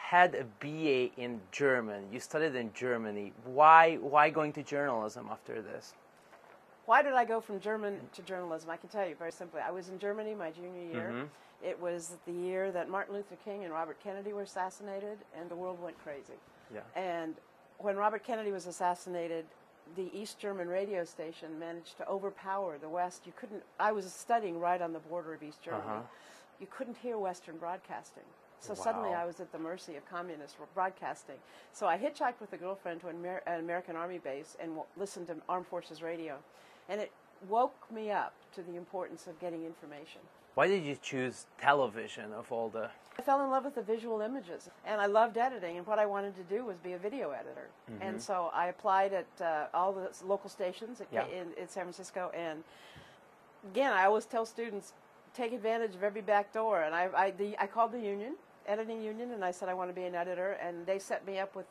had a BA in German. You studied in Germany. Why going to journalism after this? Why did I go from German to journalism? I can tell you very simply. I was in Germany my junior year. It was the year that Martin Luther King and Robert Kennedy were assassinated, and the world went crazy. Yeah. And when Robert Kennedy was assassinated, the East German radio station managed to overpower the West. You couldn't. I was studying right on the border of East Germany. You couldn't hear Western broadcasting. So suddenly I was at the mercy of communist broadcasting. So I hitchhiked with a girlfriend to an American Army base and listened to Armed Forces radio. And it woke me up to the importance of getting information. Why did you choose television of all the... I fell in love with the visual images, and I loved editing, and what I wanted to do was be a video editor. And so I applied at all the local stations in San Francisco, and again, I always tell students, take advantage of every back door. And I called the union, editing union, and I said I want to be an editor, and they set me up with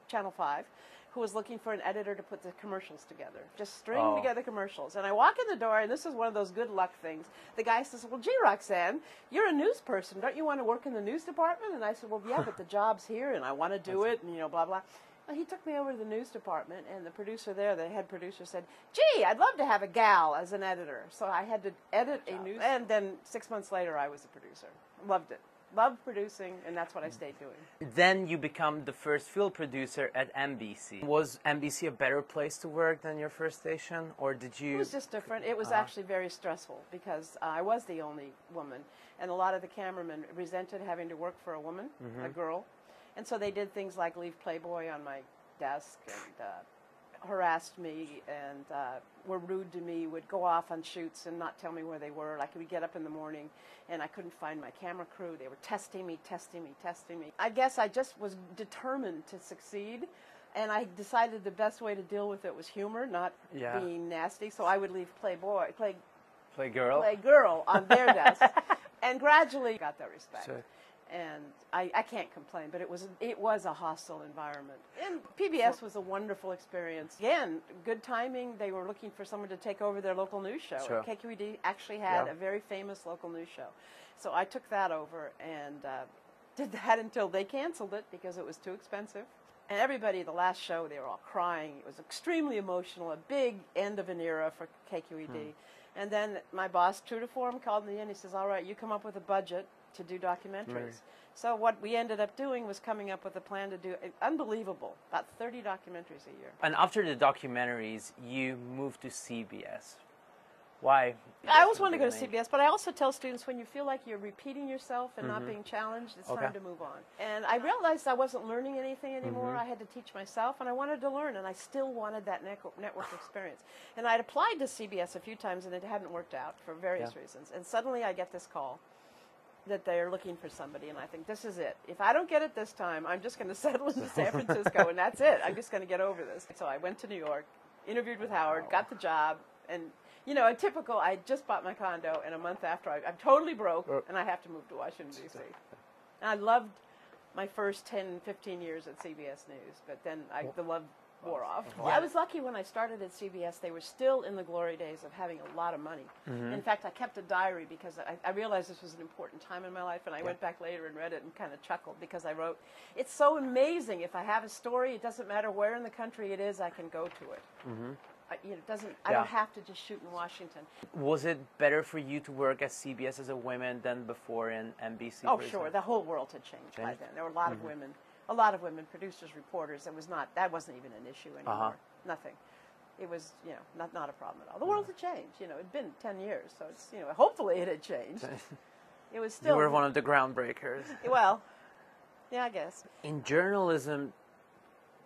Channel 5, who was looking for an editor to put the commercials together, just string together commercials. And I walk in the door, and this is one of those good luck things. The guy says, well, gee, Roxanne, you're a news person. Don't you want to work in the news department? And I said, well, yeah, but the job's here, and I want to do it, and, you know, blah, blah. Well, he took me over to the news department, and the producer there, the head producer, said, gee, I'd love to have a gal as an editor. So I had to edit a news, and then 6 months later, I was a producer. Loved it. Loved producing, and that's what I stayed doing. Then you become the first field producer at NBC. Was NBC a better place to work than your first station, or did you... It was just different. It was actually very stressful because I was the only woman, and a lot of the cameramen resented having to work for a woman, a girl, and so they did things like leave Playboy on my desk and harassed me and were rude to me, would go off on shoots and not tell me where they were. Like, we'd get up in the morning and I couldn't find my camera crew. They were testing me. I guess I just was determined to succeed, and I decided the best way to deal with it was humor, not being nasty. So I would leave Playgirl on their desk, and gradually got that respect. Sure. And I can't complain, but it was a hostile environment. And PBS was a wonderful experience. Again, good timing. They were looking for someone to take over their local news show. Sure. KQED actually had a very famous local news show. So I took that over and did that until they canceled it because it was too expensive. And everybody, the last show, they were all crying. It was extremely emotional, a big end of an era for KQED. And then my boss, true to form, called me in. He says, all right, you come up with a budget to do documentaries. So what we ended up doing was coming up with a plan to do, unbelievable, about 30 documentaries a year. And after the documentaries, you moved to CBS. Why? I always wanted to go to CBS, but I also tell students when you feel like you're repeating yourself and not being challenged, it's time to move on. And I realized I wasn't learning anything anymore. I had to teach myself, and I wanted to learn, and I still wanted that network experience. And I'd applied to CBS a few times, and it hadn't worked out for various reasons. And suddenly I get this call that they're looking for somebody, and I think, this is it. If I don't get it this time, I'm just going to settle into San Francisco, and that's it. I'm just going to get over this. So I went to New York, interviewed with Howard, got the job, and, you know, a typical, I just bought my condo, and a month after, I'm totally broke, and I have to move to Washington, D.C. And I loved my first 10, 15 years at CBS News, but then the love wore off. I was lucky when I started at CBS. They were still in the glory days of having a lot of money. In fact, I kept a diary because I realized this was an important time in my life, and I went back later and read it and kind of chuckled because I wrote, it's so amazing. If I have a story, it doesn't matter where in the country it is, I can go to it. I don't have to just shoot in Washington. Was it better for you to work at CBS as a woman than before in NBC? Oh, sure. The whole world had changed by then. There were a lot of women. A lot of women, producers, reporters. That wasn't even an issue anymore. Nothing. It was, you know, not a problem at all. The world had changed. You know, it'd been 10 years, so it's, you know, hopefully it had changed. It was still. You were one of the groundbreakers. Well, yeah, I guess. In journalism,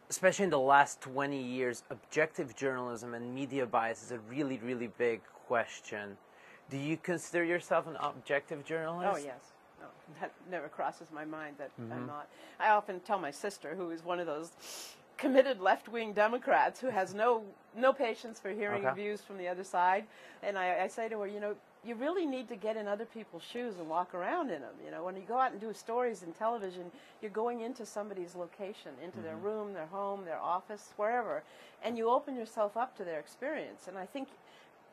especially in the last 20 years, objective journalism and media bias is a really, really big question. Do you consider yourself an objective journalist? Oh, yes. No, that never crosses my mind that I'm not. I often tell my sister, who is one of those committed left-wing Democrats who has no patience for hearing views from the other side, and I say to her, you know, you really need to get in other people's shoes and walk around in them. You know, when you go out and do stories in television, you're going into somebody's location, into their room, their home, their office, wherever, and you open yourself up to their experience. And I think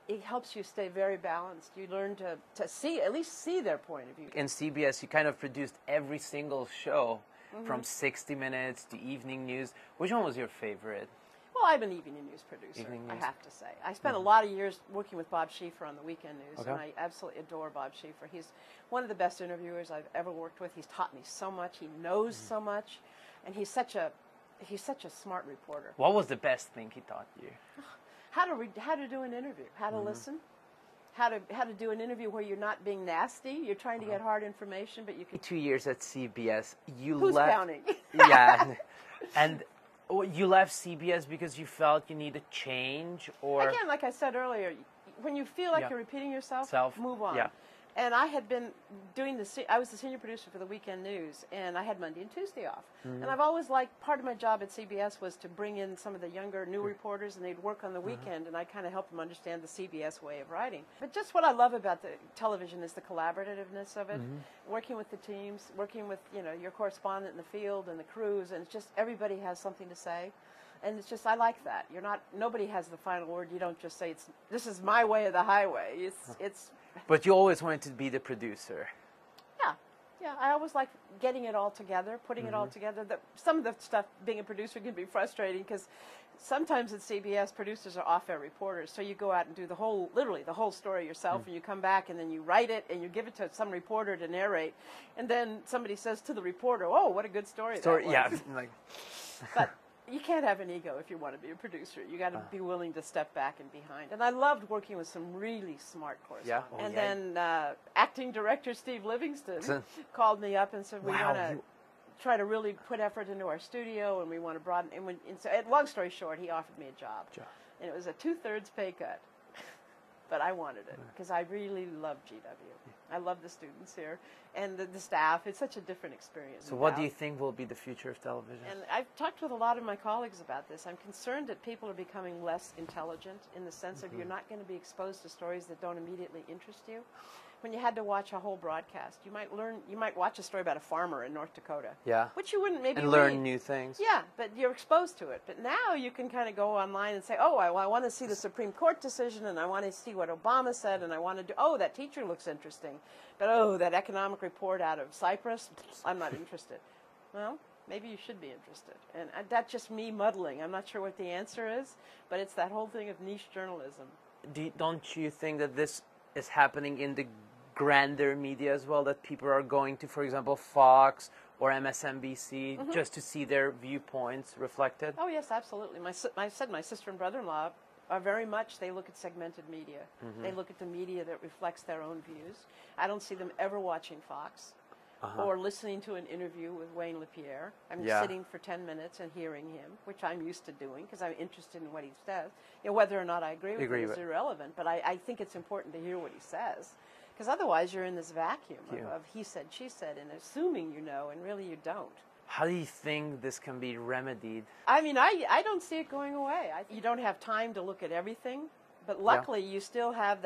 it helps you stay very balanced. You learn to see, at least see their point of view. In CBS, you kind of produced every single show from 60 Minutes to evening news. Which one was your favorite? Well, I'm an evening news producer, I have to say. I spent a lot of years working with Bob Schieffer on the weekend news, and I absolutely adore Bob Schieffer. He's one of the best interviewers I've ever worked with. He's taught me so much. He knows so much, and he's such a smart reporter. What was the best thing he taught you? How to do an interview, how to listen, how to do an interview where you're not being nasty. You're trying to get hard information, but you can. 2 years at CBS. Who's counting? Yeah, and. You left CBS because you felt you needed change, or again, like I said earlier, when you feel like you're repeating yourself, move on. Yeah. And I had been doing I was the senior producer for the weekend news, and I had Monday and Tuesday off. And I've always liked, part of my job at CBS was to bring in some of the younger, new reporters, and they'd work on the weekend, and I kind of helped them understand the CBS way of writing. But just what I love about the television is the collaborativeness of it, working with the teams, working with, your correspondent in the field and the crews, and it's just everybody has something to say. And it's just, I like that. Nobody has the final word. You don't just say, this is my way or the highway. It's. But you always wanted to be the producer. Yeah. I always like getting it all together, putting it all together. Some of the stuff, being a producer, can be frustrating because sometimes at CBS, producers are off-air reporters. So you go out and do literally the whole story yourself, and you come back and then you write it and you give it to some reporter to narrate. And then somebody says to the reporter, "Oh, what a good story that was." Yeah. But you can't have an ego if you want to be a producer. You got to be willing to step back and behind. And I loved working with some really smart correspondents. Then acting director Steve Livingston called me up and said, "We want to try to really put effort into our studio, and we want to broaden." And so, long story short, he offered me a job, and it was a 2/3 pay cut. But I wanted it because I really love GW. I love the students here and the staff. It's such a different experience. So what do you think will be the future of television? And I've talked with a lot of my colleagues about this. I'm concerned that people are becoming less intelligent in the sense of you're not going to be exposed to stories that don't immediately interest you. When you had to watch a whole broadcast, you might watch a story about a farmer in North Dakota. Yeah. Which you wouldn't maybe and learn new things. Yeah, but you're exposed to it. But now you can kind of go online and say, "Oh, I want to see the Supreme Court decision, and I want to see what Obama said, and I want to do, that teacher looks interesting. But that economic report out of Cyprus, I'm not interested." Well, maybe you should be interested. And that's just me muddling. I'm not sure what the answer is, but it's that whole thing of niche journalism. Don't you think that this is happening in the grander media as well, that people are going to, for example, Fox or MSNBC just to see their viewpoints reflected? Oh, yes, absolutely. My sister and brother-in-law are very much, they look at segmented media. They look at the media that reflects their own views. I don't see them ever watching Fox or listening to an interview with Wayne LaPierre. I'm sitting for 10 minutes and hearing him, which I'm used to doing because I'm interested in what he says. Whether or not I agree with him is irrelevant, but I think it's important to hear what he says. Because otherwise you're in this vacuum of he said, she said, and assuming you know, and really you don't. How do you think this can be remedied? I mean, I don't see it going away. You don't have time to look at everything, but luckily you still have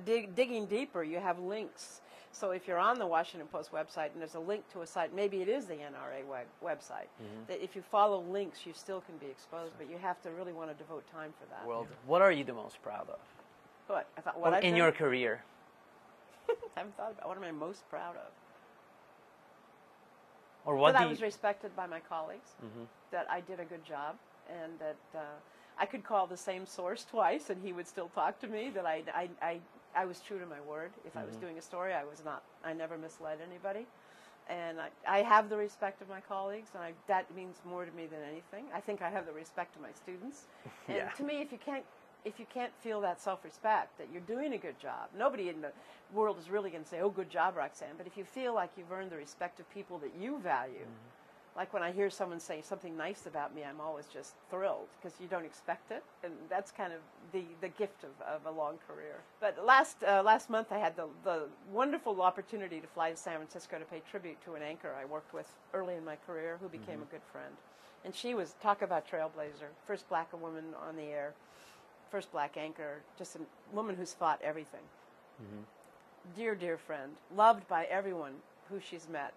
digging deeper. You have links. So if you're on the Washington Post website and there's a link to a site, maybe it is the NRA website, that if you follow links, you still can be exposed, but you have to really want to devote time for that. Well, what are you the most proud of? What in your career? I haven't thought about what am I most proud of. Or what that I was respected by my colleagues, that I did a good job, and that I could call the same source twice and he would still talk to me, that I was true to my word. If I was doing a story, I never misled anybody. And I have the respect of my colleagues, and that means more to me than anything. I think I have the respect of my students. And to me, if you can't feel that self-respect, that you're doing a good job, nobody in the world is really going to say, "Oh, good job, Roxanne." But if you feel like you've earned the respect of people that you value, like when I hear someone say something nice about me, I'm always just thrilled because you don't expect it, and that's kind of the gift of a long career. But last month I had the wonderful opportunity to fly to San Francisco to pay tribute to an anchor I worked with early in my career who became a good friend. And she was, talk about trailblazer, first black woman on the air, first black anchor, just a woman who's fought everything. Dear, dear friend, loved by everyone who she's met.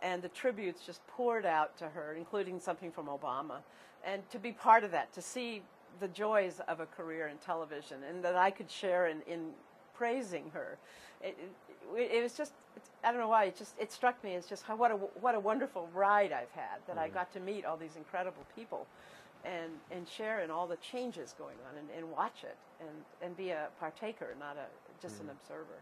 And the tributes just poured out to her, including something from Obama. And to be part of that, to see the joys of a career in television, and that I could share in praising her, it was just I don't know why, it struck me as just what a wonderful ride I've had, that I got to meet all these incredible people and share in all the changes going on and watch it and be a partaker, not just an observer.